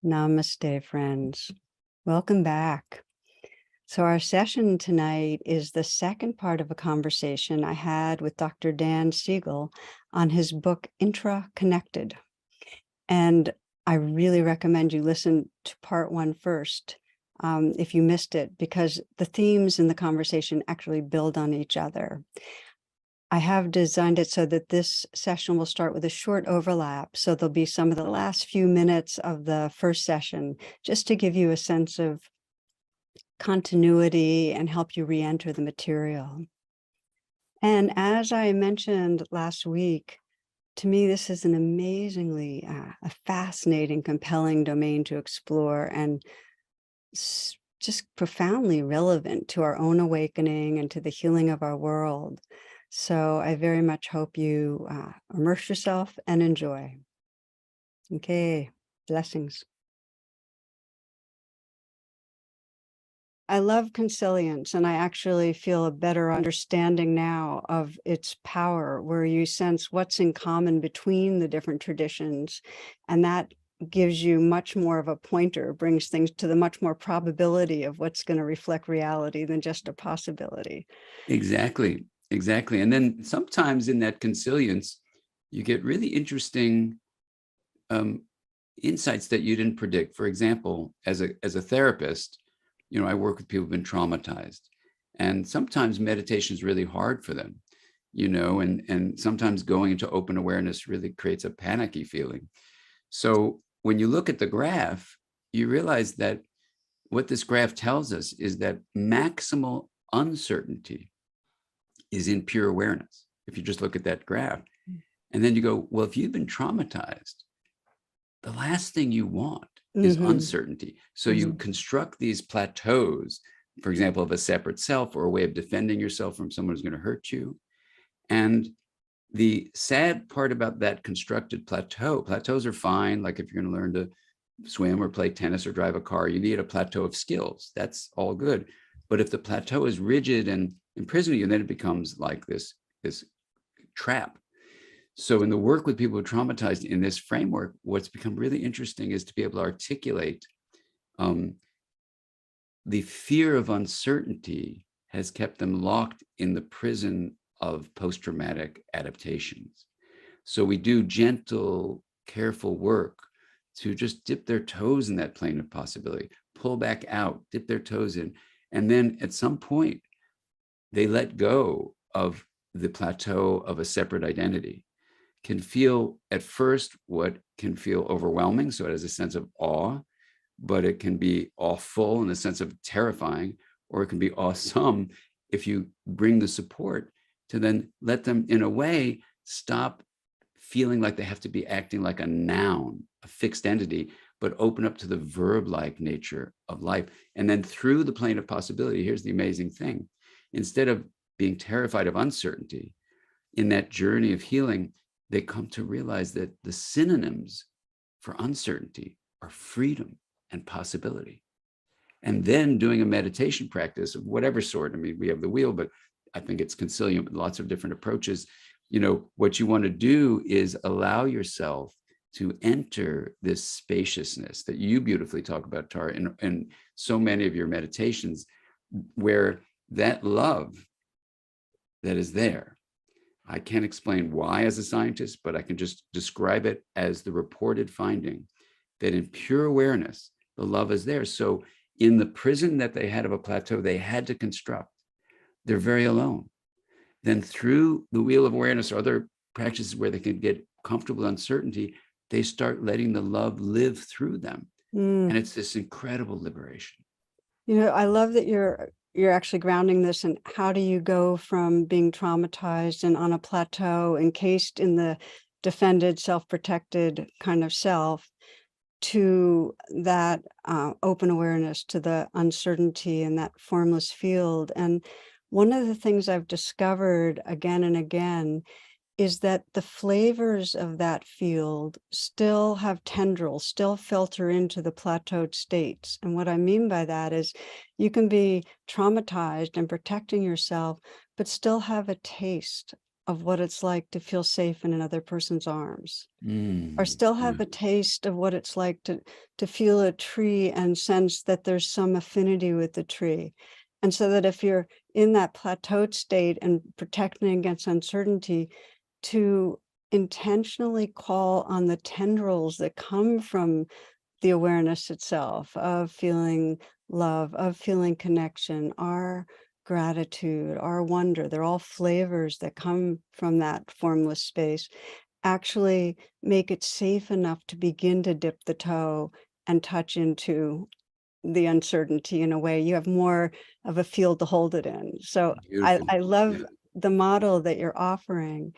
Namaste, friends. Welcome back. So our session tonight is the second part of a conversation I had with Dr. Dan Siegel on his book, IntraConnected. And I really recommend you listen to part one first, if you missed it, because the themes in the conversation actually build on each other. I have designed it so that this session will start with a short overlap. So there'll be some of the last few minutes of the first session, just to give you a sense of continuity and help you re-enter the material. And as I mentioned last week, to me, this is an amazingly a fascinating, compelling domain to explore and just profoundly relevant to our own awakening and to the healing of our world. So I very much hope you immerse yourself and enjoy. Okay, blessings. I love consilience, and I actually feel a better understanding now of its power, where you sense what's in common between the different traditions, and that gives you much more of a pointer, brings things to the much more probability of what's going to reflect reality than just a possibility. Exactly. And then sometimes in that consilience, you get really interesting insights that you didn't predict. For example, as a therapist, I work with people who've been traumatized, and sometimes meditation is really hard for them, and sometimes going into open awareness really creates a panicky feeling. So when you look at the graph, you realize that what this graph tells us is that maximal uncertainty is in pure awareness. If you just look at that graph, and then you go, well, if you've been traumatized, the last thing you want is uncertainty. So you construct these plateaus, for example, of a separate self or a way of defending yourself from someone who's going to hurt you. And the sad part about that constructed plateaus are fine. Like if you're going to learn to swim or play tennis or drive a car, you need a plateau of skills. That's all good. But if the plateau is rigid and imprisoning you, then it becomes like this trap. So in the work with people who are traumatized in this framework, what's become really interesting is to be able to articulate the fear of uncertainty has kept them locked in the prison of post-traumatic adaptations. So we do gentle, careful work to just dip their toes in that plane of possibility, pull back out, dip their toes in. And then at some point, they let go of the plateau of a separate identity. Can feel at first what can feel overwhelming. So it has a sense of awe, but it can be awful in the sense of terrifying, or it can be awesome if you bring the support to then let them, in a way, stop feeling like they have to be acting like a noun, a fixed entity, but open up to the verb-like nature of life. And then through the plane of possibility, here's the amazing thing. Instead of being terrified of uncertainty, in that journey of healing, they come to realize that the synonyms for uncertainty are freedom and possibility. And then doing a meditation practice of whatever sort. I mean, we have the wheel, but I think it's concilium with lots of different approaches. What you want to do is allow yourself to enter this spaciousness that you beautifully talk about, Tara, in so many of your meditations, where that love that is there, I can't explain why as a scientist, but I can just describe it as the reported finding that in pure awareness, the love is there. So in the prison that they had of a plateau, they had to construct, they're very alone. Then through the wheel of awareness or other practices where they can get comfortable with uncertainty, they start letting the love live through them. And it's this incredible liberation. I love that you're actually grounding this in how do you go from being traumatized and on a plateau, encased in the defended, self-protected kind of self, to that open awareness, to the uncertainty and that formless field. And one of the things I've discovered again and again is that the flavors of that field still have tendrils, still filter into the plateaued states. And what I mean by that is you can be traumatized and protecting yourself, but still have a taste of what it's like to feel safe in another person's arms, or Mm, still yeah, have a taste of what it's like to feel a tree and sense that there's some affinity with the tree. And so that if you're in that plateaued state and protecting against uncertainty, to intentionally call on the tendrils that come from the awareness itself of feeling love, of feeling connection, our gratitude, our wonder. They're all flavors that come from that formless space. Actually make it safe enough to begin to dip the toe and touch into the uncertainty in a way you have more of a field to hold it in. So I, beautiful. I Yeah, love the model that you're offering.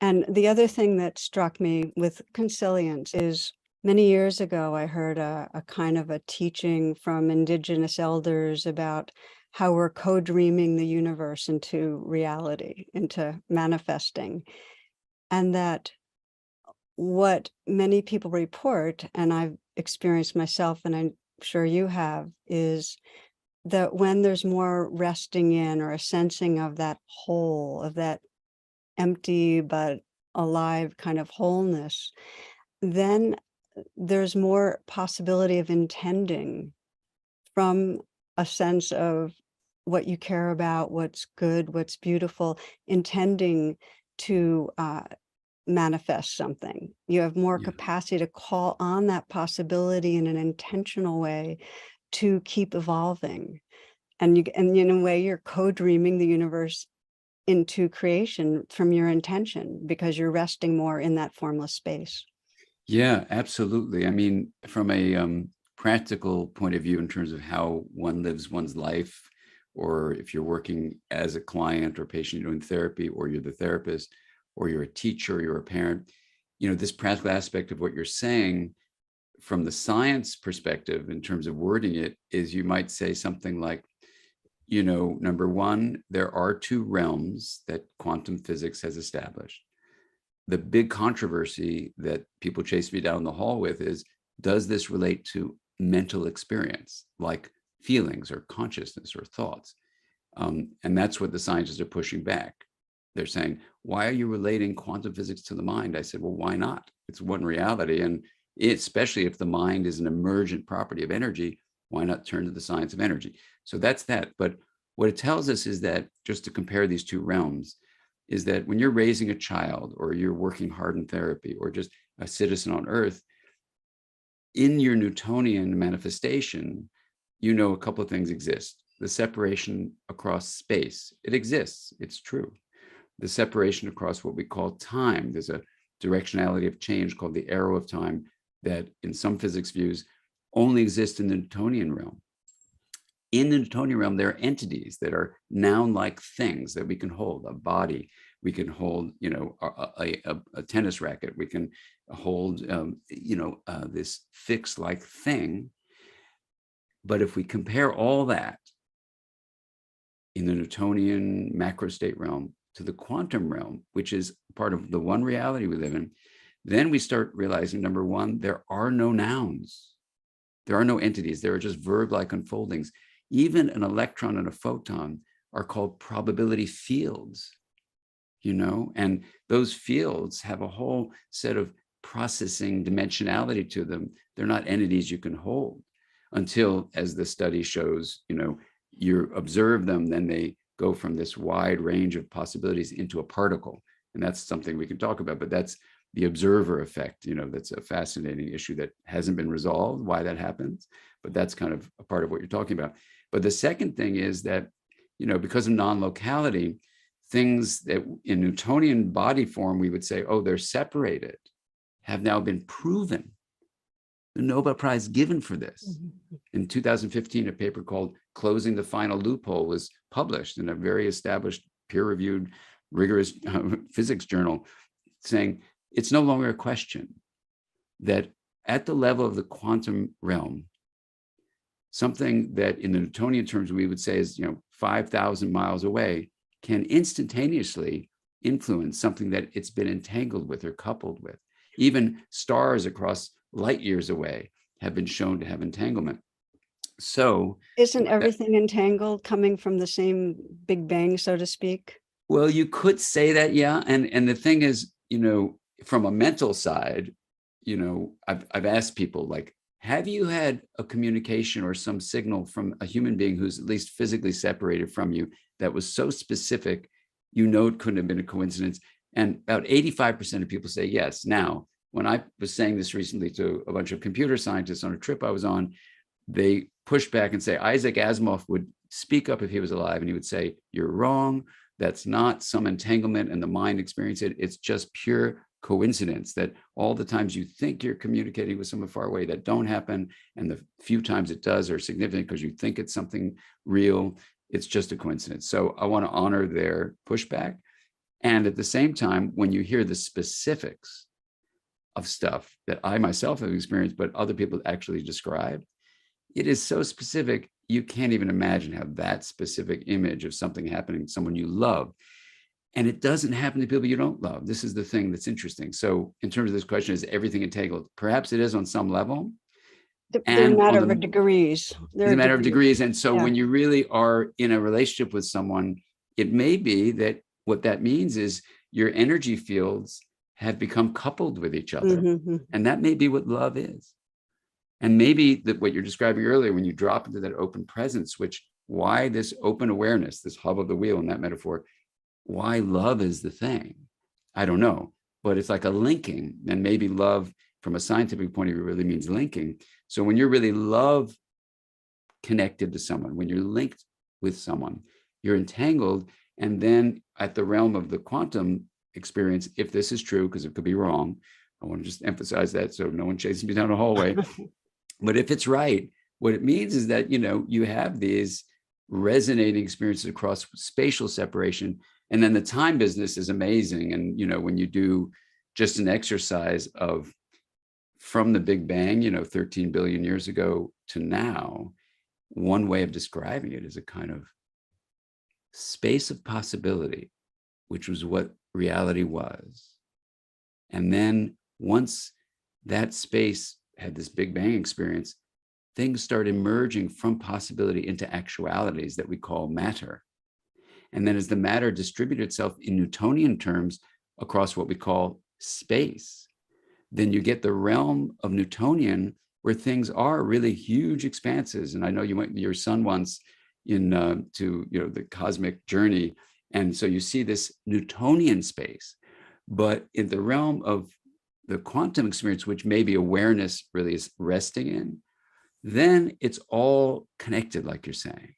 And the other thing that struck me with consilience is many years ago, I heard a kind of a teaching from indigenous elders about how we're co-dreaming the universe into reality, into manifesting. And that what many people report, and I've experienced myself, and I'm sure you have, is that when there's more resting in or a sensing of that whole, of that empty but alive kind of wholeness, then there's more possibility of intending from a sense of what you care about, what's good, what's beautiful, intending to manifest something. You have more yeah. capacity to call on that possibility in an intentional way to keep evolving. And in a way, you're co-dreaming the universe into creation from your intention because you're resting more in that formless space. Yeah, absolutely. I mean, from a practical point of view, in terms of how one lives one's life, or if you're working as a client or patient doing therapy, or you're the therapist, or you're a teacher, you're a parent, this practical aspect of what you're saying from the science perspective, in terms of wording it, is you might say something like, number one, there are two realms that quantum physics has established. The big controversy that people chase me down the hall with is, does this relate to mental experience, like feelings or consciousness or thoughts? And that's what the scientists are pushing back. They're saying, why are you relating quantum physics to the mind? I said, well, why not? It's one reality. And especially if the mind is an emergent property of energy, why not turn to the science of energy? So that's that. But what it tells us is that, just to compare these two realms, is that when you're raising a child, or you're working hard in therapy, or just a citizen on earth, in your Newtonian manifestation, a couple of things exist. The separation across space, it exists, it's true. The separation across what we call time, there's a directionality of change called the arrow of time that in some physics views only exists in the Newtonian realm. In the Newtonian realm, there are entities that are noun-like things that we can hold. A body, we can hold, a tennis racket. We can hold, this fixed-like thing. But if we compare all that in the Newtonian macro state realm to the quantum realm, which is part of the one reality we live in, then we start realizing, number one, there are no nouns. There are no entities. There are just verb-like unfoldings. Even an electron and a photon are called probability fields, and those fields have a whole set of processing dimensionality to them. They're not entities you can hold until, as the study shows, you observe them, then they go from this wide range of possibilities into a particle. And that's something we can talk about, but that's the observer effect. That's a fascinating issue that hasn't been resolved, why that happens, but that's kind of a part of what you're talking about. But the second thing is that, because of non-locality, things that in Newtonian body form, we would say, oh, they're separated, have now been proven. The Nobel Prize given for this. In 2015, a paper called Closing the Final Loophole was published in a very established, peer-reviewed, rigorous physics journal, saying it's no longer a question that at the level of the quantum realm, something that in the Newtonian terms we would say is 5,000 miles away can instantaneously influence something that it's been entangled with or coupled with. Even stars across light years away have been shown to have entanglement. So Isn't everything entangled coming from the same Big Bang, so to speak? Well, you could say that, yeah. And the thing is, from a mental side, I've asked people, like, have you had a communication or some signal from a human being who's at least physically separated from you that was so specific, it couldn't have been a coincidence? And about 85% of people say yes. Now, when I was saying this recently to a bunch of computer scientists on a trip I was on, they pushed back and say Isaac Asimov would speak up if he was alive, and he would say, "You're wrong. That's not some entanglement and the mind experience it. It's just pure coincidence that all the times you think you're communicating with someone far away, that don't happen, and the few times it does are significant because you think it's something real. It's just a coincidence." So I want to honor their pushback. And at the same time, when you hear the specifics of stuff that I myself have experienced, but other people actually describe, it is so specific, you can't even imagine how that specific image of something happening to someone you love. And it doesn't happen to people you don't love. This is the thing that's interesting. So in terms of this question, is everything entangled? Perhaps it is on some level. They're a And matter of degrees. It's a matter of degrees. And so when you really are in a relationship with someone, it may be that what that means is your energy fields have become coupled with each other. Mm-hmm. And that may be what love is. And maybe that what you're describing earlier, when you drop into that open presence, which why this open awareness, this hub of the wheel in that metaphor, why love is the thing, I don't know, but it's like a linking. And maybe love from a scientific point of view really means linking. So when you're really love connected to someone, when you're linked with someone, you're entangled. And then at the realm of the quantum experience, if this is true, because it could be wrong, I want to just emphasize that so no one chases me down a hallway. But if it's right, what it means is that, you have these resonating experiences across spatial separation. And then the time business is amazing. And, when you do just an exercise of from the Big Bang, 13 billion years ago to now, one way of describing it is a kind of space of possibility, which was what reality was. And then once that space had this Big Bang experience, things start emerging from possibility into actualities that we call matter. And then as the matter distributed itself in Newtonian terms across what we call space, then you get the realm of Newtonian where things are really huge expanses. And I know you went your son once to the cosmic journey. And so you see this Newtonian space, but in the realm of the quantum experience, which maybe awareness really is resting in, then it's all connected, like you're saying.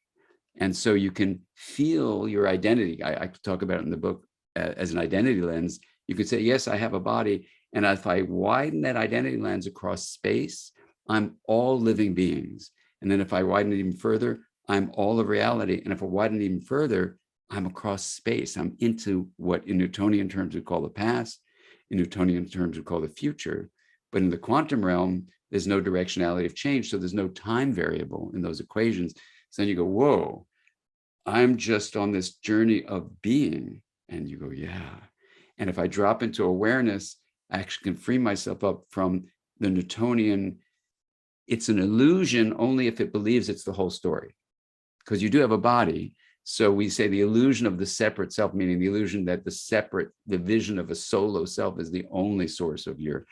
And so you can feel your identity. I talk about it in the book as an identity lens. You could say, yes, I have a body. And if I widen that identity lens across space, I'm all living beings. And then if I widen it even further, I'm all of reality. And if I widen it even further, I'm across space. I'm into what in Newtonian terms we call the past, in Newtonian terms we call the future. But in the quantum realm, there's no directionality of change. So there's no time variable in those equations. So then you go, whoa, I'm just on this journey of being. And you go, yeah. And if I drop into awareness, I actually can free myself up from the Newtonian. It's an illusion only if it believes it's the whole story, because you do have a body. So we say the illusion of the separate self, meaning the illusion that the vision of a solo self is the only source of your,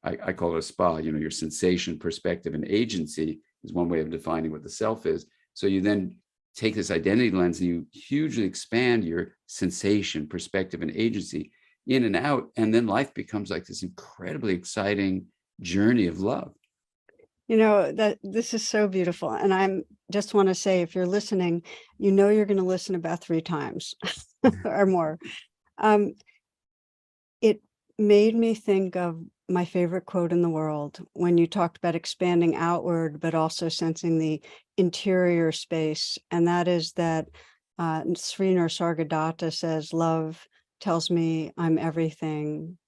I call it a spa, your sensation, perspective, and agency is one way of defining what the self is. So you then take this identity lens and you hugely expand your sensation, perspective, and agency in and out. And then life becomes like this incredibly exciting journey of love. That this is so beautiful. And I'm just want to say, if you're listening, you're going to listen about 3 times or more. It made me think of my favorite quote in the world when you talked about expanding outward, but also sensing the interior space. And that is that Sri Nisargadatta says, love tells me I'm everything,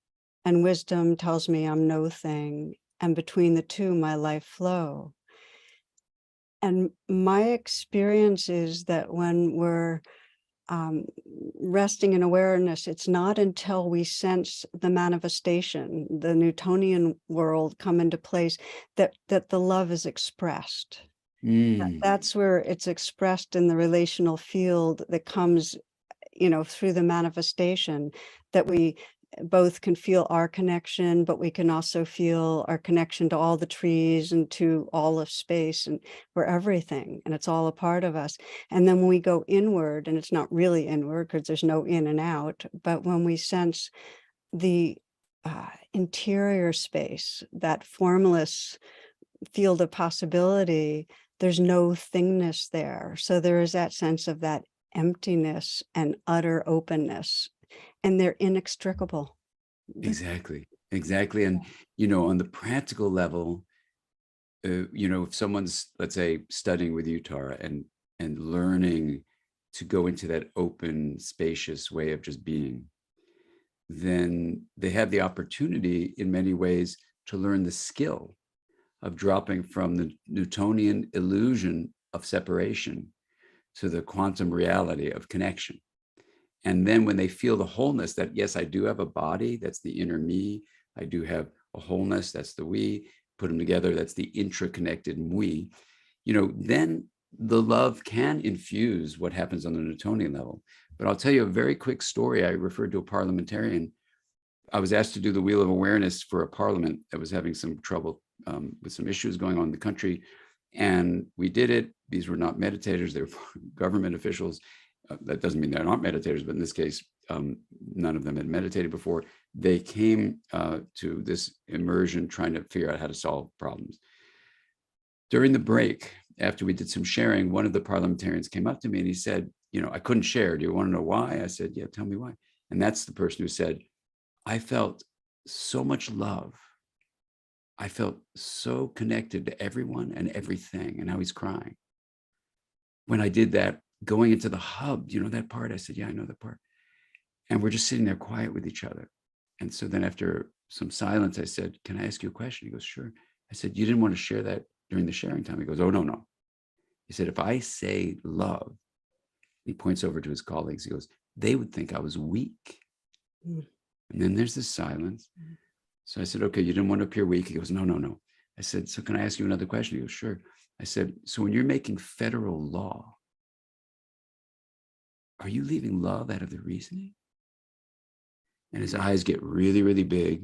and wisdom tells me I'm no thing. And between the two, my life flow. And my experience is that when we're resting in awareness, it's not until we sense the manifestation, the Newtonian world come into place, that the love is expressed. That's where it's expressed in the relational field that comes through the manifestation, that we both can feel our connection, but we can also feel our connection to all the trees and to all of space, and we're everything, and it's all a part of us. And then when we go inward, and it's not really inward because there's no in and out, but when we sense the interior space, that formless field of possibility, there's no thingness there. So there is that sense of that emptiness and utter openness, and they're inextricable. Exactly. Exactly. And, on the practical level, if someone's, let's say, studying with you, Tara, and learning to go into that open, spacious way of just being, then they have the opportunity in many ways to learn the skill of dropping from the Newtonian illusion of separation to the quantum reality of connection. And then when they feel the wholeness that, yes, I do have a body, that's the inner me. I do have a wholeness, that's the we. Put them together, that's the intra-connected we. Then the love can infuse what happens on the Newtonian level. But I'll tell you a very quick story. I referred to a parliamentarian. I was asked to do the Wheel of Awareness for a parliament that was having some trouble with some issues going on in the country. And we did it. These were not meditators, they were government officials. That doesn't mean they're not meditators, but in this case, none of them had meditated before. They came to this immersion trying to figure out how to solve problems. During the break, after we did some sharing, one of the parliamentarians came up to me and he said, I couldn't share. Do you want to know why? I said, yeah, tell me why. And that's the person who said, I felt so much love. I felt so connected to everyone and everything. And now he's crying. When I did that, going into the hub, that part? I said, yeah, I know that part. And we're just sitting there quiet with each other. And so then after some silence, I said, can I ask you a question? He goes, sure. I said, you didn't want to share that during the sharing time? He goes, oh, no. He said, if I say love, he points over to his colleagues. He goes, they would think I was weak. Mm. And then there's this silence. Mm. So I said, okay, you didn't want to appear weak. He goes, no. I said, so can I ask you another question? He goes, sure. I said, so when you're making federal law, are you leaving love out of the reasoning? And his eyes get really, really big.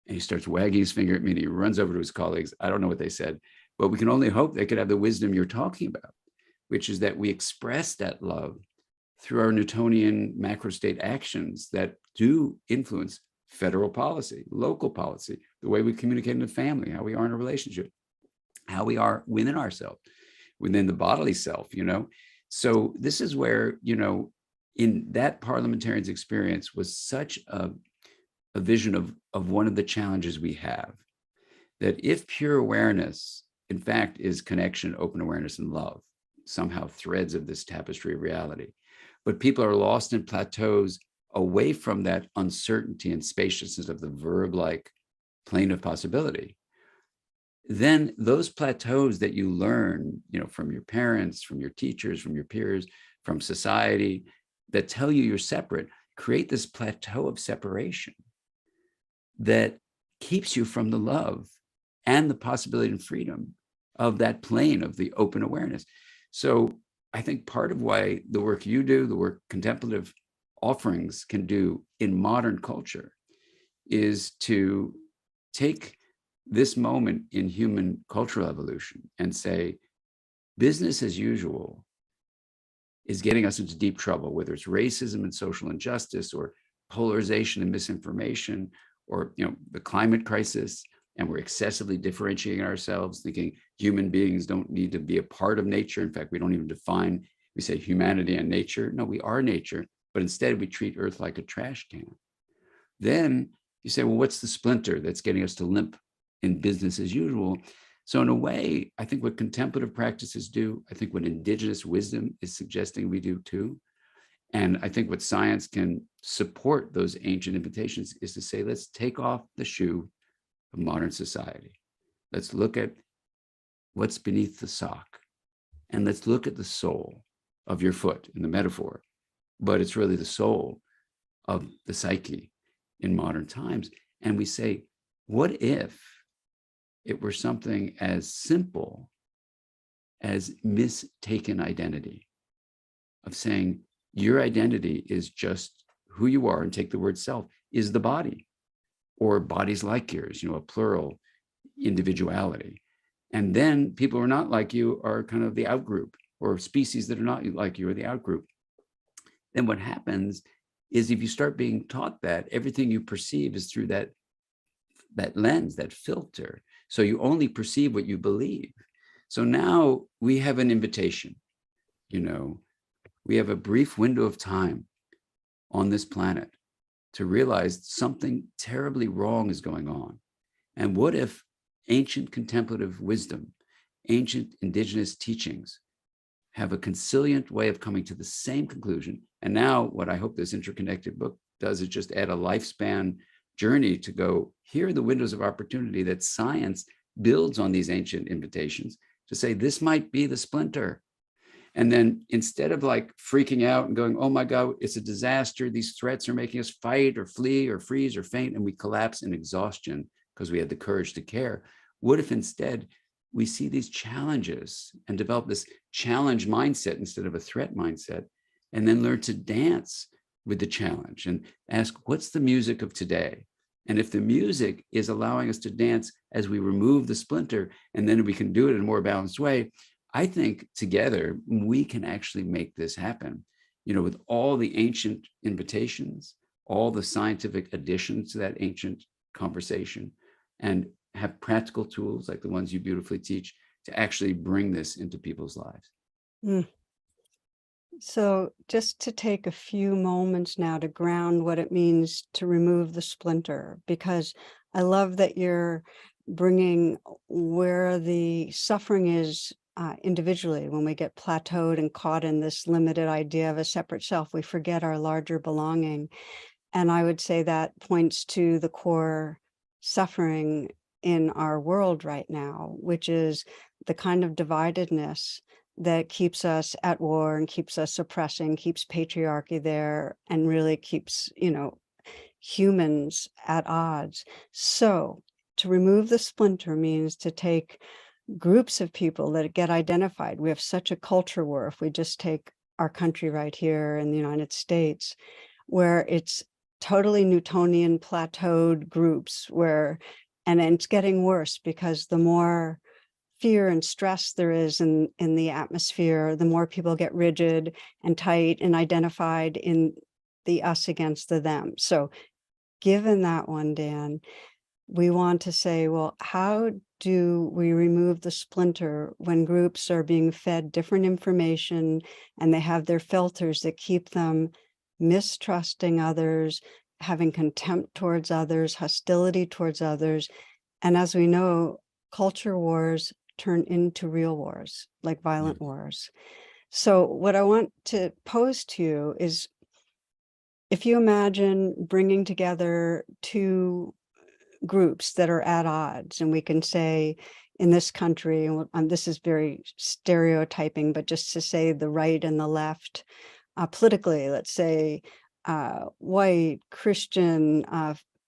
And he starts wagging his finger at me and he runs over to his colleagues. I don't know what they said, but we can only hope they could have the wisdom you're talking about, which is that we express that love through our Newtonian macro state actions that do influence federal policy, local policy, the way we communicate in the family, how we are in a relationship, how we are within ourselves, within the bodily self, So this is where, in that parliamentarian's experience was such a vision of one of the challenges we have, that if pure awareness, in fact, is connection, open awareness, and love, somehow threads of this tapestry of reality, but people are lost in plateaus away from that uncertainty and spaciousness of the verb-like plane of possibility, then those plateaus that you learn, from your parents, from your teachers, from your peers, from society, that tell you you're separate, create this plateau of separation that keeps you from the love and the possibility and freedom of that plane of the open awareness. So I think part of why the work you do, the work contemplative offerings can do in modern culture, is to take this moment in human cultural evolution and say, business as usual is getting us into deep trouble, whether it's racism and social injustice, or polarization and misinformation, or the climate crisis, and we're excessively differentiating ourselves, thinking human beings don't need to be a part of nature. In fact, we don't even define, we say humanity and nature. No, we are nature, but instead we treat Earth like a trash can. Then you say, well, what's the splinter that's getting us to limp in business as usual? So in a way, I think what contemplative practices do, I think what indigenous wisdom is suggesting we do too, and I think what science can support those ancient invitations, is to say, let's take off the shoe of modern society. Let's look at what's beneath the sock, and let's look at the sole of your foot in the metaphor, but it's really the soul of the psyche in modern times. And we say, what if it were something as simple as mistaken identity, of saying, your identity is just who you are, and take the word self, is the body, or bodies like yours, a plural individuality. And then people who are not like you are kind of the outgroup, or species that are not like you are the outgroup. Then what happens is, if you start being taught that, everything you perceive is through that lens, that filter. So you only perceive what you believe. So now we have an invitation, we have a brief window of time on this planet to realize something terribly wrong is going on. And what if ancient contemplative wisdom, ancient indigenous teachings have a consilient way of coming to the same conclusion? And now what I hope this IntraConnected book does is just add a lifespan journey to go, here are the windows of opportunity that science builds on these ancient invitations to say, this might be the splinter. And then instead of like freaking out and going, oh my God, it's a disaster, these threats are making us fight or flee or freeze or faint, and we collapse in exhaustion because we had the courage to care. What if instead we see these challenges and develop this challenge mindset instead of a threat mindset, and then learn to dance with the challenge and ask, what's the music of today? And if the music is allowing us to dance as we remove the splinter, and then we can do it in a more balanced way, I think together we can actually make this happen, with all the ancient invitations, all the scientific additions to that ancient conversation, and have practical tools like the ones you beautifully teach to actually bring this into people's lives. Mm. So just to take a few moments now to ground what it means to remove the splinter, because I love that you're bringing where the suffering is individually. When we get plateaued and caught in this limited idea of a separate self, we forget our larger belonging. And I would say that points to the core suffering in our world right now, which is the kind of dividedness that keeps us at war and keeps us oppressing, keeps patriarchy there, and really keeps, humans at odds. So to remove the splinter means to take groups of people that get identified. We have such a culture war. If we just take our country right here in the United States, where it's totally Newtonian plateaued groups, and it's getting worse because the more fear and stress there is in the atmosphere, the more people get rigid and tight and identified in the us against the them. So given that one, Dan, we want to say, well, how do we remove the splinter when groups are being fed different information and they have their filters that keep them mistrusting others, having contempt towards others, hostility towards others? And as we know, culture wars turn into real wars, like violent wars. So what I want to pose to you is, if you imagine bringing together two groups that are at odds, and we can say in this country, and this is very stereotyping, but just to say the right and the left, politically, let's say white, Christian,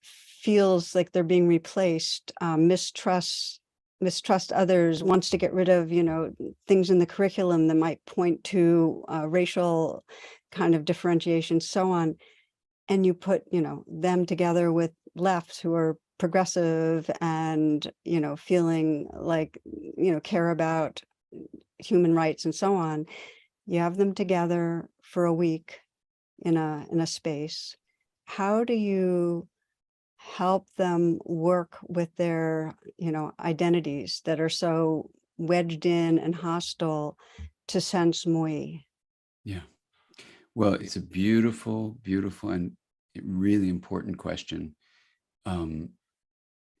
feels like they're being replaced, mistrust others, wants to get rid of, things in the curriculum that might point to racial kind of differentiation, so on. And you put, them together with left who are progressive and, feeling like, care about human rights and so on. You have them together for a week in a space. How do you help them work with their, identities that are so wedged in and hostile to sense moi? Yeah. Well, it's a beautiful, beautiful, and really important question.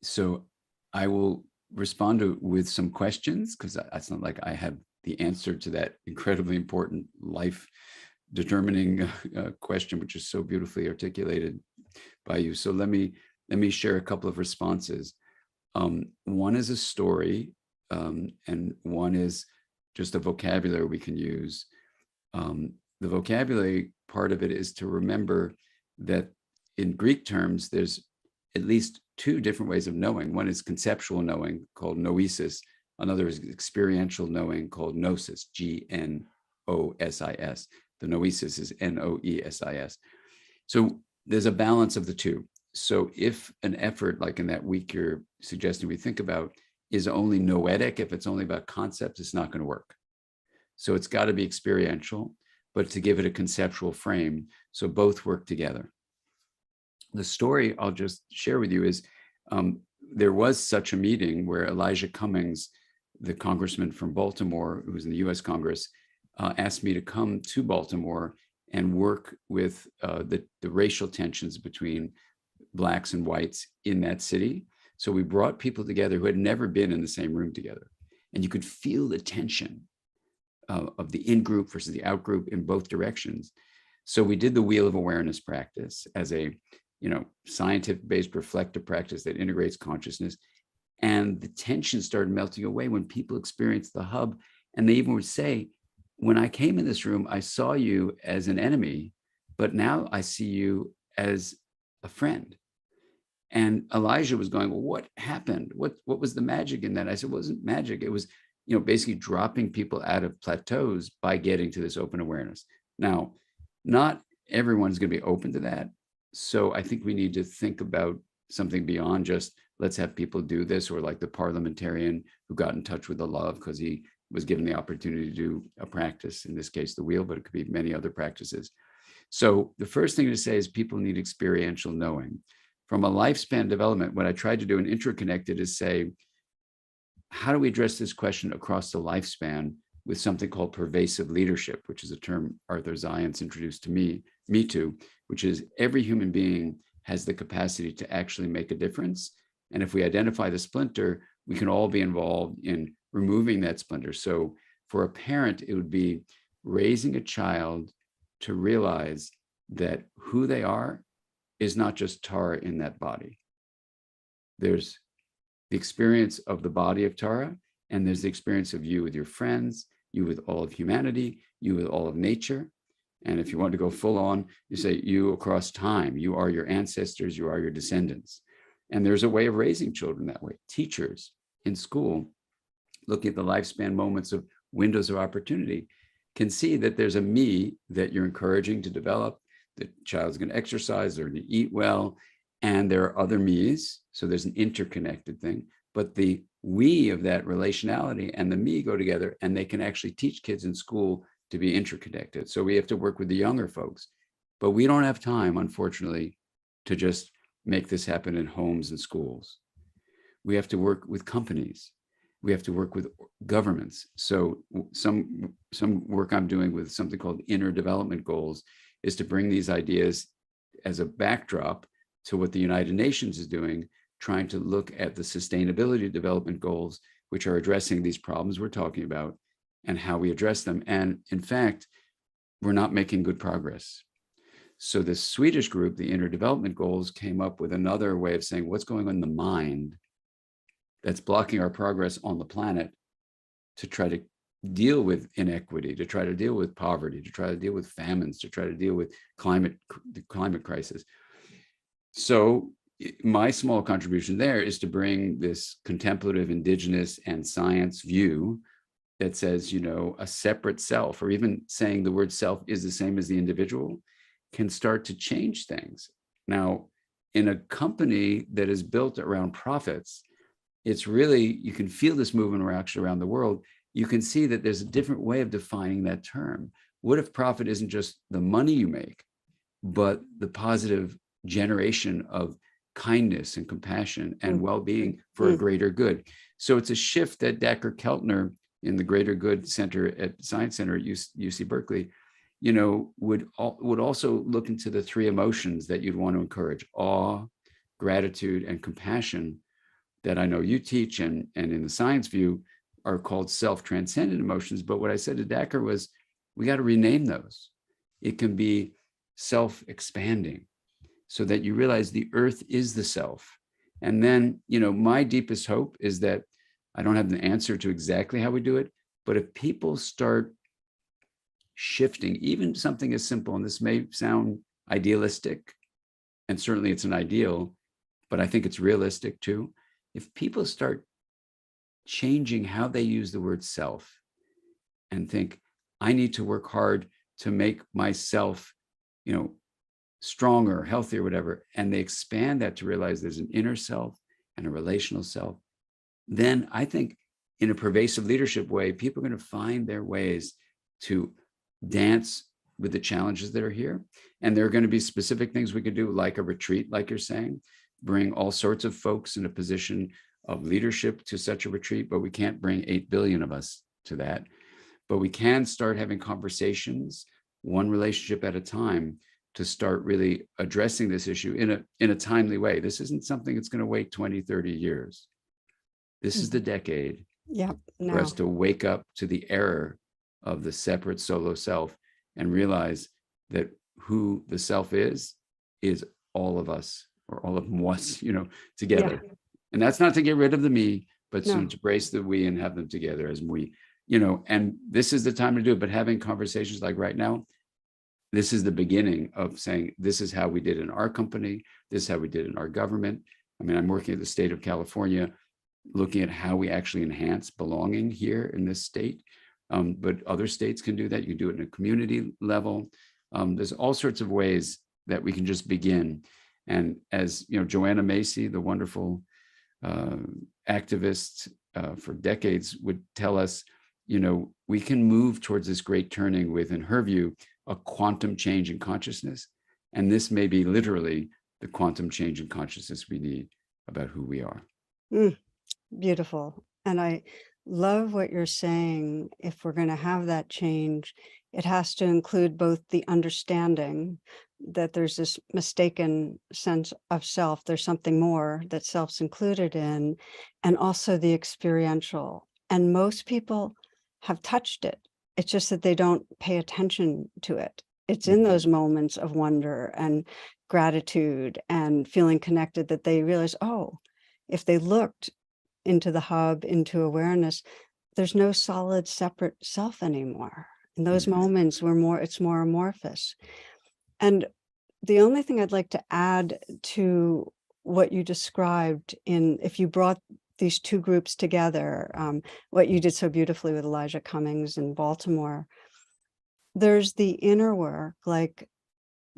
So I will respond with some questions, because it's not like I have the answer to that incredibly important life determining question, which is so beautifully articulated by you. So let me share a couple of responses. One is a story, and one is just a vocabulary we can use. The vocabulary part of it is to remember that in Greek terms, there's at least two different ways of knowing. One is conceptual knowing, called noesis. Another is experiential knowing, called gnosis, Gnosis. The noesis is Noesis. So there's a balance of the two. So if an effort, like in that week you're suggesting we think about, is only noetic, if it's only about concepts, it's not going to work. So it's got to be experiential, but to give it a conceptual frame, so both work together. The story I'll just share with you is there was such a meeting where Elijah Cummings, the congressman from Baltimore, who was in the US Congress, asked me to come to Baltimore and work with the racial tensions between Blacks and whites in that city. So we brought people together who had never been in the same room together. And you could feel the tension of the in-group versus the out-group in both directions. So we did the Wheel of Awareness practice as a scientific-based reflective practice that integrates consciousness. And the tension started melting away when people experienced the hub. And they even would say, when I came in this room, I saw you as an enemy, but now I see you as a friend. And Elijah was going, well, what happened? What was the magic in that? I said, it wasn't magic. It was, basically dropping people out of plateaus by getting to this open awareness. Now, not everyone's going to be open to that. So I think we need to think about something beyond just let's have people do this, or like the parliamentarian who got in touch with the love because he was given the opportunity to do a practice, in this case, the wheel, but it could be many other practices. So the first thing to say is people need experiential knowing. From a lifespan development, what I tried to do in IntraConnected is say, how do we address this question across the lifespan with something called pervasive leadership, which is a term Arthur Zients introduced to me to, which is every human being has the capacity to actually make a difference. And if we identify the splinter, we can all be involved in removing that splinter. So for a parent, it would be raising a child to realize that who they are is not just Tara in that body. There's the experience of the body of Tara, and there's the experience of you with your friends, you with all of humanity, you with all of nature. And if you want to go full on, you say you across time, you are your ancestors, you are your descendants. And there's a way of raising children that way. Teachers in school, looking at the lifespan moments of windows of opportunity, can see that there's a me that you're encouraging to develop. The child's going to exercise, they're going to eat well, and there are other me's. So there's an interconnected thing, but the we of that relationality and the me go together, and they can actually teach kids in school to be interconnected. So we have to work with the younger folks, but we don't have time, unfortunately, to just make this happen in homes and schools. We have to work with companies. We have to work with governments. So some work I'm doing with something called inner development goals is to bring these ideas as a backdrop to what the United Nations is doing, trying to look at the sustainability development goals, which are addressing these problems we're talking about and how we address them. And in fact, we're not making good progress. So this Swedish group, the inner development goals, came up with another way of saying what's going on in the mind that's blocking our progress on the planet to try to deal with inequity, to try to deal with poverty, to try to deal with famines, to try to deal with the climate crisis. So my small contribution there is to bring this contemplative, indigenous, and science view that says, a separate self, or even saying the word self is the same as the individual, can start to change things. Now, in a company that is built around profits, it's really, you can feel this movement around the world. You can see that there's a different way of defining that term. What if profit isn't just the money you make, but the positive generation of kindness and compassion and well-being for a greater good? So it's a shift that Dacher Keltner in the Greater Good Center at Science Center at UC Berkeley, would also look into the three emotions that you'd want to encourage: awe, gratitude, and compassion, that I know you teach and in the science view are called self-transcendent emotions. But what I said to Dacher was, we got to rename those. It can be self-expanding, so that you realize the earth is the self. And then, my deepest hope is that I don't have the answer to exactly how we do it, but if people start shifting, even something as simple, and this may sound idealistic, and certainly it's an ideal, but I think it's realistic too. If people start changing how they use the word self and think, I need to work hard to make myself, stronger, healthier, whatever, and they expand that to realize there's an inner self and a relational self, then I think in a pervasive leadership way, people are going to find their ways to dance with the challenges that are here. And there are going to be specific things we could do, like a retreat, like you're saying, bring all sorts of folks in a position of leadership to such a retreat, but we can't bring 8 billion of us to that. But we can start having conversations, one relationship at a time, to start really addressing this issue in a timely way. This isn't something that's going to wait 20, 30 years. This is the decade for us to wake up to the error of the separate solo self and realize that who the self is all of us, or all of us, together. Yeah. And that's not to get rid of the me, but to embrace the we and have them together as we, and this is the time to do it. But having conversations like right now, this is the beginning of saying, this is how we did in our company. This is how we did in our government. I mean, I'm working at the state of California, looking at how we actually enhance belonging here in this state. But other states can do that. You can do it in a community level. There's all sorts of ways that we can just begin. And as Joanna Macy, the wonderful activist for decades, would tell us, we can move towards this great turning with, in her view, a quantum change in consciousness. And this may be literally the quantum change in consciousness we need about who we are. Beautiful. And I love what you're saying. If we're going to have that change, it has to include both the understanding that there's this mistaken sense of self, there's something more that self's included in, and also the experiential. And most people have touched it. It's just that they don't pay attention to it. It's in those moments of wonder and gratitude and feeling connected that they realize, oh, if they looked into the hub, into awareness, there's no solid separate self anymore. In those moments, it's more amorphous. And the only thing I'd like to add to what you described if you brought these two groups together, what you did so beautifully with Elijah Cummings in Baltimore, there's the inner work, like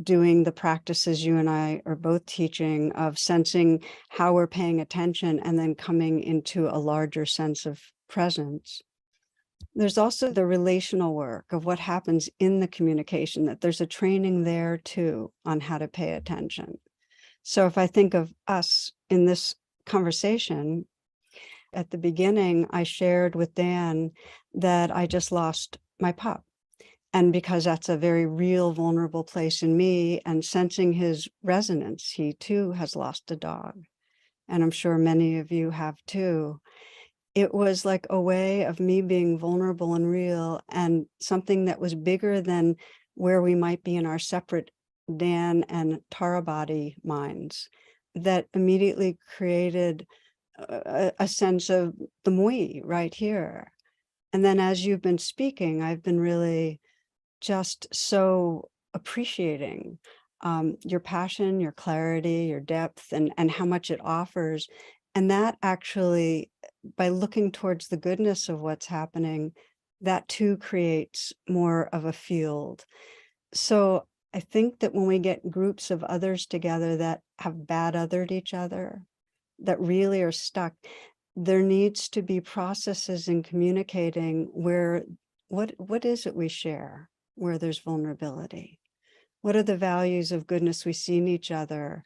doing the practices you and I are both teaching, of sensing how we're paying attention and then coming into a larger sense of presence. There's also the relational work of what happens in the communication, that there's a training there too on how to pay attention. So if I think of us in this conversation, at the beginning, I shared with Dan that I just lost my pup. And because that's a very real, vulnerable place in me, and sensing his resonance, he too has lost a dog. And I'm sure many of you have too. It was like a way of me being vulnerable and real, and something that was bigger than where we might be in our separate Dan and Tara body minds, that immediately created a sense of the moi right here. And then as you've been speaking, I've been really just so appreciating your passion, your clarity, your depth, and how much it offers. And that actually, by looking towards the goodness of what's happening, that too creates more of a field. So I think that when we get groups of others together that have bad othered each other, that really are stuck, there needs to be processes in communicating where, what is it we share, where there's vulnerability? What are the values of goodness we see in each other?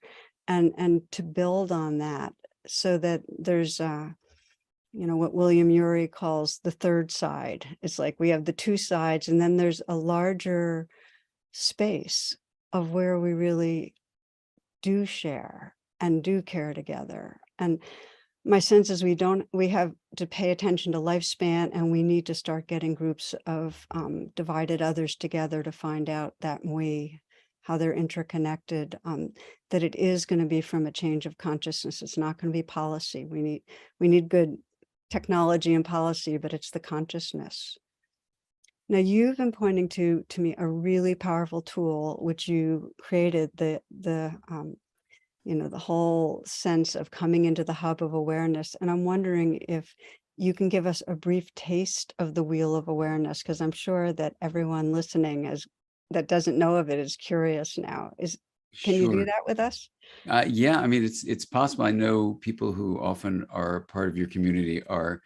And to build on that, so that there's what William Ury calls the third side. It's like we have the two sides, and then there's a larger space of where we really do share and do care together. And my sense is we have to pay attention to lifespan, and we need to start getting groups of divided others together to find out that how they're interconnected, that it is going to be from a change of consciousness. It's not going to be policy. We need good technology and policy, but it's the consciousness. Now, you've been pointing to me a really powerful tool, which you created, the whole sense of coming into the hub of awareness. And I'm wondering if you can give us a brief taste of the wheel of awareness, because I'm sure that everyone listening has that doesn't know of it is curious now. Can you do Sure. that with us? Yeah, I mean, it's possible. I know people who often are part of your community are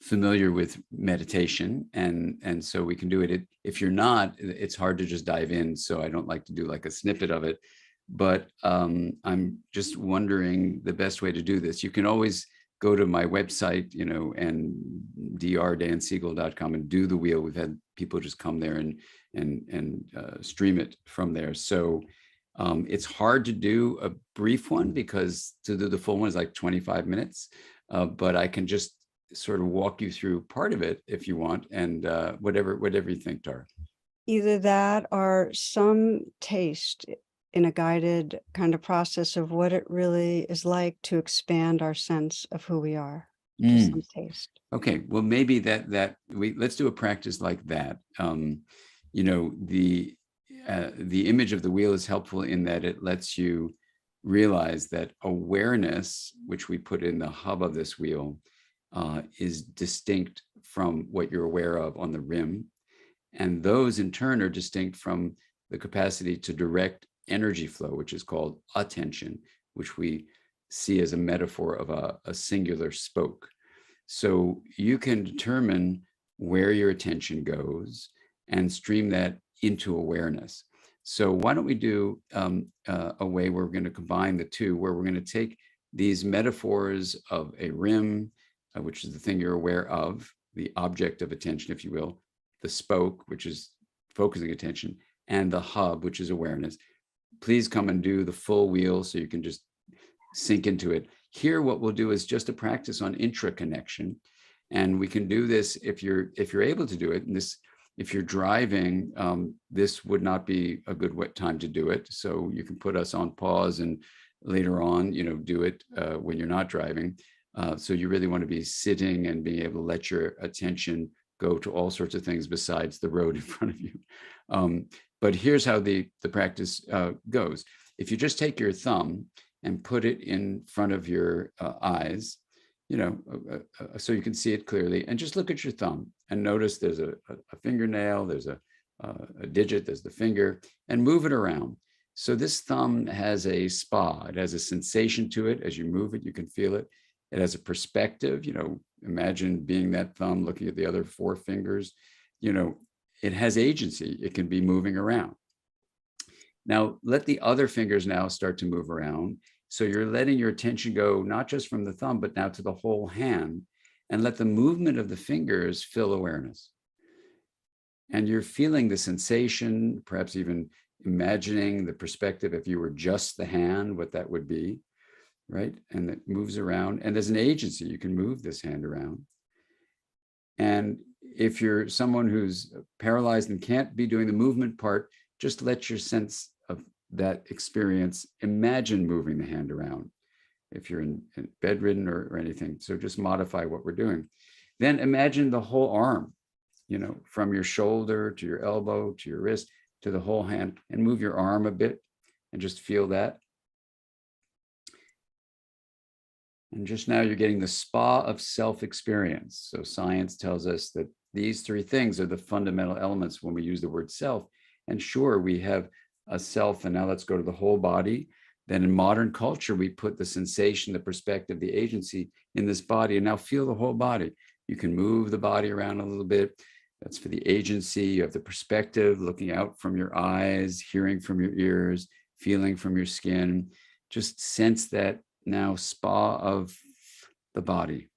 familiar with meditation, and so we can do it. If you're not, it's hard to just dive in. So I don't like to do like a snippet of it. But I'm just wondering the best way to do this. You can always go to my website, and drdansiegel.com and do the wheel. We've had people just come there and stream it from there. So it's hard to do a brief one because to do the full one is like 25 minutes, but I can just sort of walk you through part of it if you want, and whatever you think, Tara. Either that or some taste in a guided kind of process of what it really is like to expand our sense of who we are. Just some taste. Okay, well, maybe let's do a practice like that. The image of the wheel is helpful in that it lets you realize that awareness, which we put in the hub of this wheel, is distinct from what you're aware of on the rim. And those in turn are distinct from the capacity to direct energy flow, which is called attention, which we see as a metaphor of a singular spoke. So you can determine where your attention goes and stream that into awareness. So why don't we do a way where we're going to combine the two, where we're going to take these metaphors of a rim, which is the thing you're aware of, the object of attention, if you will, the spoke, which is focusing attention, and the hub, which is awareness. Please come and do the full wheel so you can just sink into it. Here, what we'll do is just a practice on intraconnection. And we can do this if you're able to do it. And this, if you're driving, this would not be a good time to do it. So you can put us on pause and later on, do it when you're not driving. So you really want to be sitting and being able to let your attention go to all sorts of things besides the road in front of you. But here's how the practice goes. If you just take your thumb and put it in front of your eyes, so you can see it clearly, and just look at your thumb and notice there's a fingernail, there's a digit, there's the finger, and move it around. So this thumb has a spa. It has a sensation to it. As you move it, you can feel it. It has a perspective. Imagine being that thumb looking at the other four fingers. It has agency. It can be moving around. Now, let the other fingers now start to move around. So you're letting your attention go not just from the thumb, but now to the whole hand, and let the movement of the fingers fill awareness. And you're feeling the sensation, perhaps even imagining the perspective if you were just the hand, what that would be, right? And it moves around. And there's an agency. You can move this hand around. And if you're someone who's paralyzed and can't be doing the movement part, just let your sense of that experience imagine moving the hand around if you're in bedridden or anything. So just modify what we're doing. Then imagine the whole arm, from your shoulder to your elbow to your wrist to the whole hand, and move your arm a bit and just feel that. And just now you're getting the spa of self-experience. So science tells us that these three things are the fundamental elements when we use the word self. And sure, we have a self, and now let's go to the whole body. Then in modern culture, we put the sensation, the perspective, the agency in this body, and now feel the whole body. You can move the body around a little bit. That's for the agency. You have the perspective, looking out from your eyes, hearing from your ears, feeling from your skin. Just sense that now spa of the body.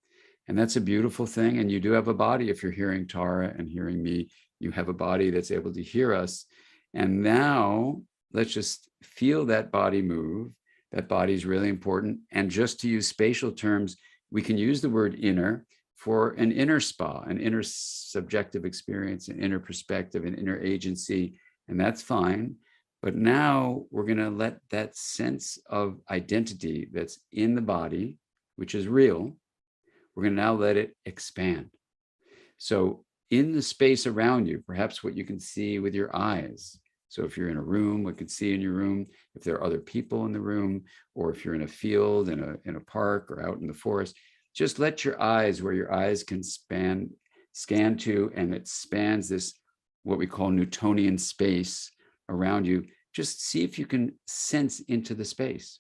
And that's a beautiful thing. And you do have a body. If you're hearing Tara and hearing me, you have a body that's able to hear us. And now let's just feel that body move. That body is really important. And just to use spatial terms, we can use the word inner for an inner spa, an inner subjective experience, an inner perspective, an inner agency, and that's fine. But now we're going to let that sense of identity that's in the body, which is real, we're going to now let it expand. So in the space around you, perhaps what you can see with your eyes. So if you're in a room, what you can see in your room, if there are other people in the room, or if you're in a field, in a park, or out in the forest, just let your eyes, where your eyes can scan to, and it spans this, what we call Newtonian space around you, just see if you can sense into the space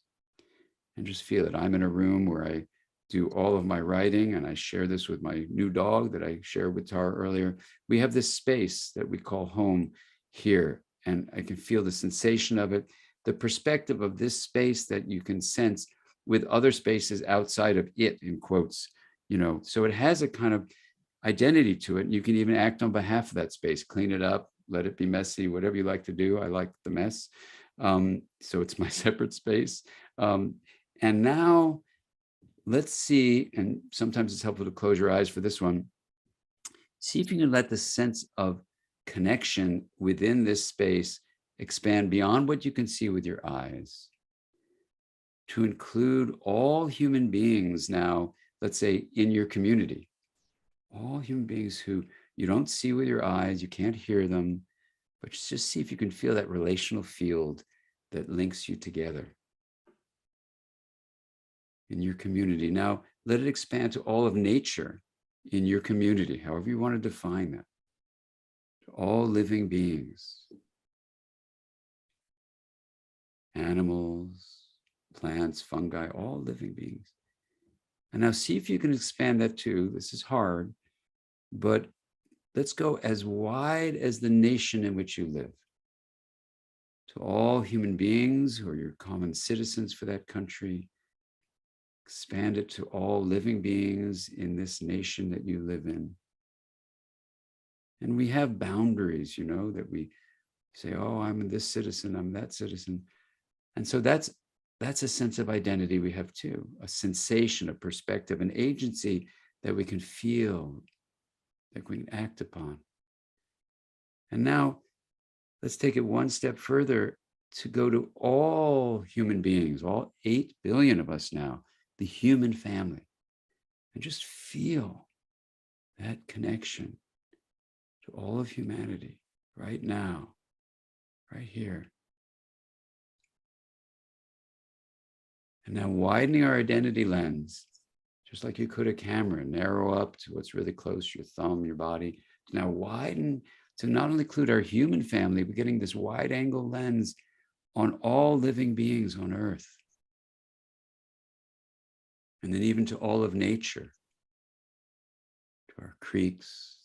and just feel it. I'm in a room where I do all of my writing, and I share this with my new dog that I shared with Tara earlier. We have this space that we call home here, and I can feel the sensation of it, the perspective of this space that you can sense with other spaces outside of it, in quotes, so it has a kind of identity to it. And you can even act on behalf of that space, clean it up, let it be messy, whatever you like to do. I like the mess. So it's my separate space. And now let's see, and sometimes it's helpful to close your eyes for this one. See if you can let the sense of connection within this space expand beyond what you can see with your eyes to include all human beings now, let's say in your community, all human beings who you don't see with your eyes, you can't hear them, but just see if you can feel that relational field that links you together in your community. Now, let it expand to all of nature in your community, however you want to define that, to all living beings, animals, plants, fungi, all living beings. And now see if you can expand that too. This is hard, but let's go as wide as the nation in which you live, to all human beings who are your common citizens for that country. Expand it to all living beings in this nation that you live in. And we have boundaries, that we say, oh, I'm this citizen, I'm that citizen. And so that's a sense of identity we have too, a sensation, a perspective, an agency that we can feel, that we can act upon. And now let's take it one step further to go to all human beings, all 8 billion of us now, the human family, and just feel that connection to all of humanity right now, right here. And now widening our identity lens, just like you could a camera, narrow up to what's really close, your thumb, your body. Now widen to not only include our human family, but getting this wide angle lens on all living beings on Earth. And then even to all of nature, to our creeks,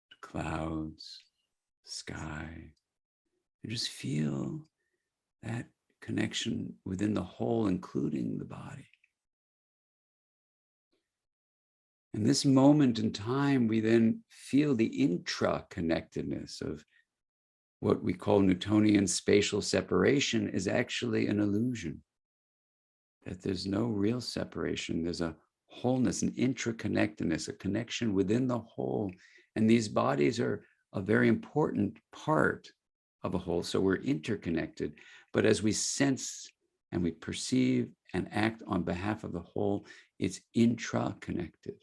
to clouds, sky. And just feel that connection within the whole, including the body. In this moment in time, we then feel the intra-connectedness of what we call Newtonian spatial separation is actually an illusion, that there's no real separation. There's a wholeness, an intra-connectedness, a connection within the whole. And these bodies are a very important part of a whole. So we're interconnected. But as we sense and we perceive and act on behalf of the whole, it's intra-connected.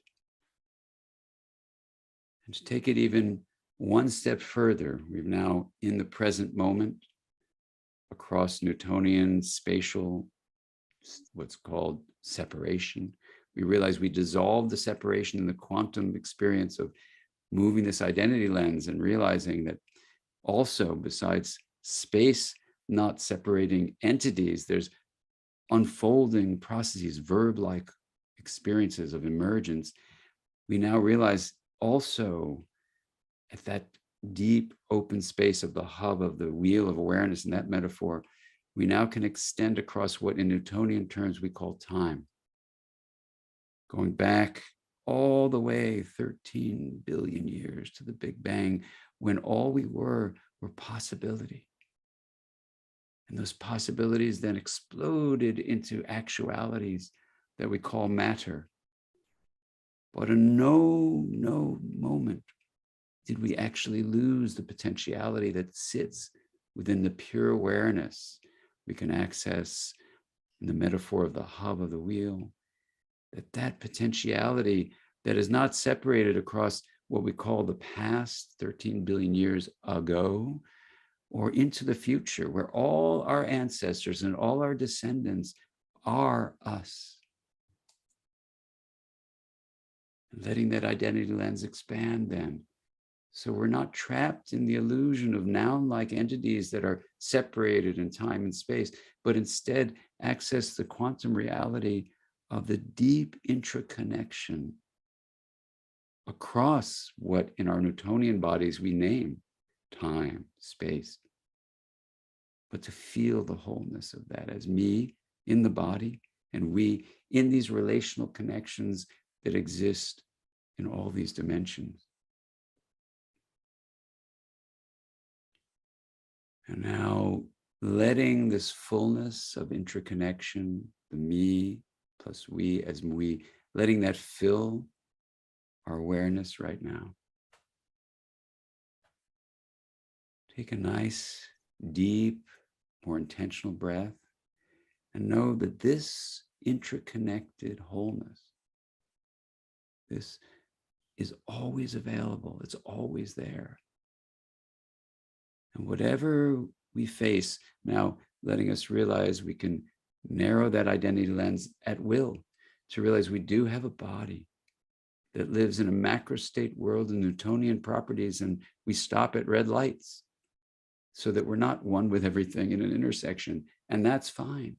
And to take it even one step further, we've now in the present moment across Newtonian spatial, what's called separation. We realize we dissolve the separation in the quantum experience of moving this identity lens and realizing that also besides space not separating entities, there's unfolding processes, verb-like experiences of emergence. We now realize also at that deep open space of the hub of the wheel of awareness in that metaphor, we now can extend across what in Newtonian terms we call time. Going back all the way 13 billion years to the Big Bang, when all we were possibility. And those possibilities then exploded into actualities that we call matter. But in no moment did we actually lose the potentiality that sits within the pure awareness we can access in the metaphor of the hub of the wheel, that potentiality that is not separated across what we call the past 13 billion years ago or into the future, where all our ancestors and all our descendants are us. Letting that identity lens expand then So we're not trapped in the illusion of noun-like entities that are separated in time and space, but instead access the quantum reality of the deep intraconnection across what in our Newtonian bodies we name time, space, but to feel the wholeness of that as me in the body and we in these relational connections that exist in all these dimensions. And now letting this fullness of intraconnection, the me plus we as we, letting that fill our awareness right now. Take a nice, deep, more intentional breath and know that this intraconnected wholeness, this is always available. It's always there. And whatever we face, now letting us realize we can narrow that identity lens at will to realize we do have a body that lives in a macro state world in Newtonian properties, and we stop at red lights so that we're not one with everything in an intersection. And that's fine.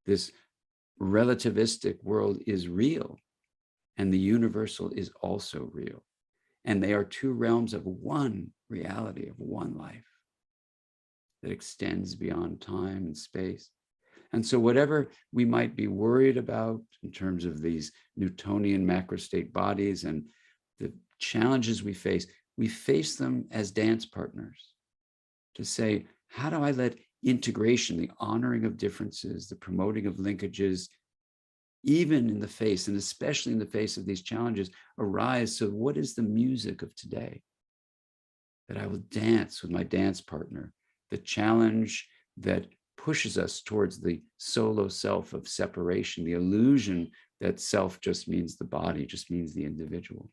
This relativistic world is real, and the universal is also real. And they are two realms of one reality, of one life that extends beyond time and space. And so whatever we might be worried about in terms of these Newtonian macrostate bodies and the challenges we face them as dance partners to say, how do I let integration, the honoring of differences, the promoting of linkages, even in the face, and especially in the face of these challenges, arise? So what is the music of today that I will dance with my dance partner? The challenge that pushes us towards the solo self of separation, the illusion that self just means the body, just means the individual.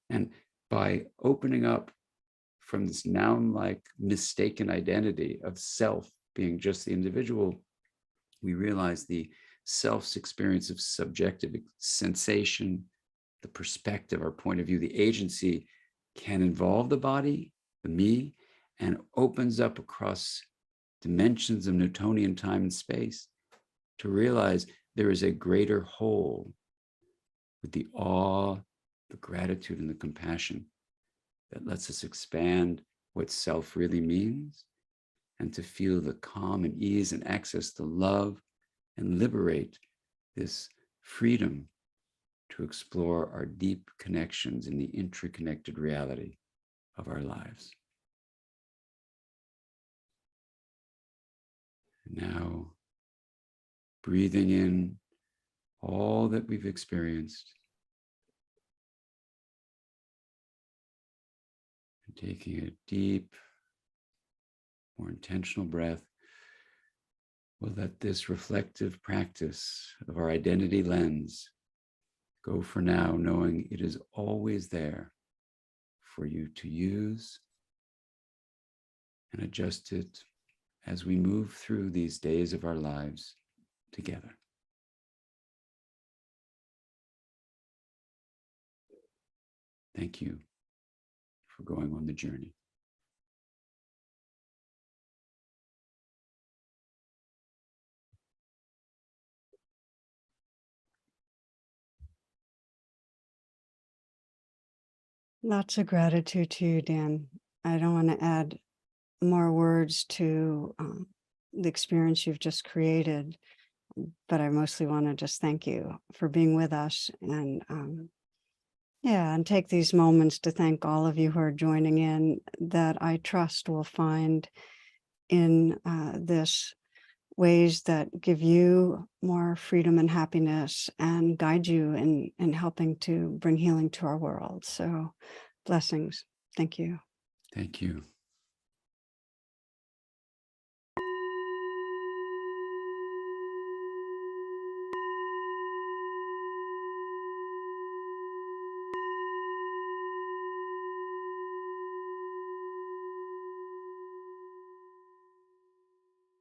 And by opening up from this noun-like mistaken identity of self being just the individual, we realize the self's experience of subjective sensation, the perspective, our point of view, the agency can involve the body, the me, and opens up across dimensions of Newtonian time and space to realize there is a greater whole with the awe, the gratitude, and the compassion that lets us expand what self really means and to feel the calm and ease and access to love and liberate this freedom to explore our deep connections in the interconnected reality of our lives. Now, breathing in all that we've experienced and taking a deep, more intentional breath, we'll let this reflective practice of our identity lens go for now, knowing it is always there for you to use and adjust it as we move through these days of our lives together. Thank you for going on the journey. Lots of gratitude to you, Dan. I don't want to add more words to the experience you've just created, but I mostly want to just thank you for being with us and and take these moments to thank all of you who are joining in that I trust will find in this ways that give you more freedom and happiness and guide you in helping to bring healing to our world. So blessings. Thank you. Thank you.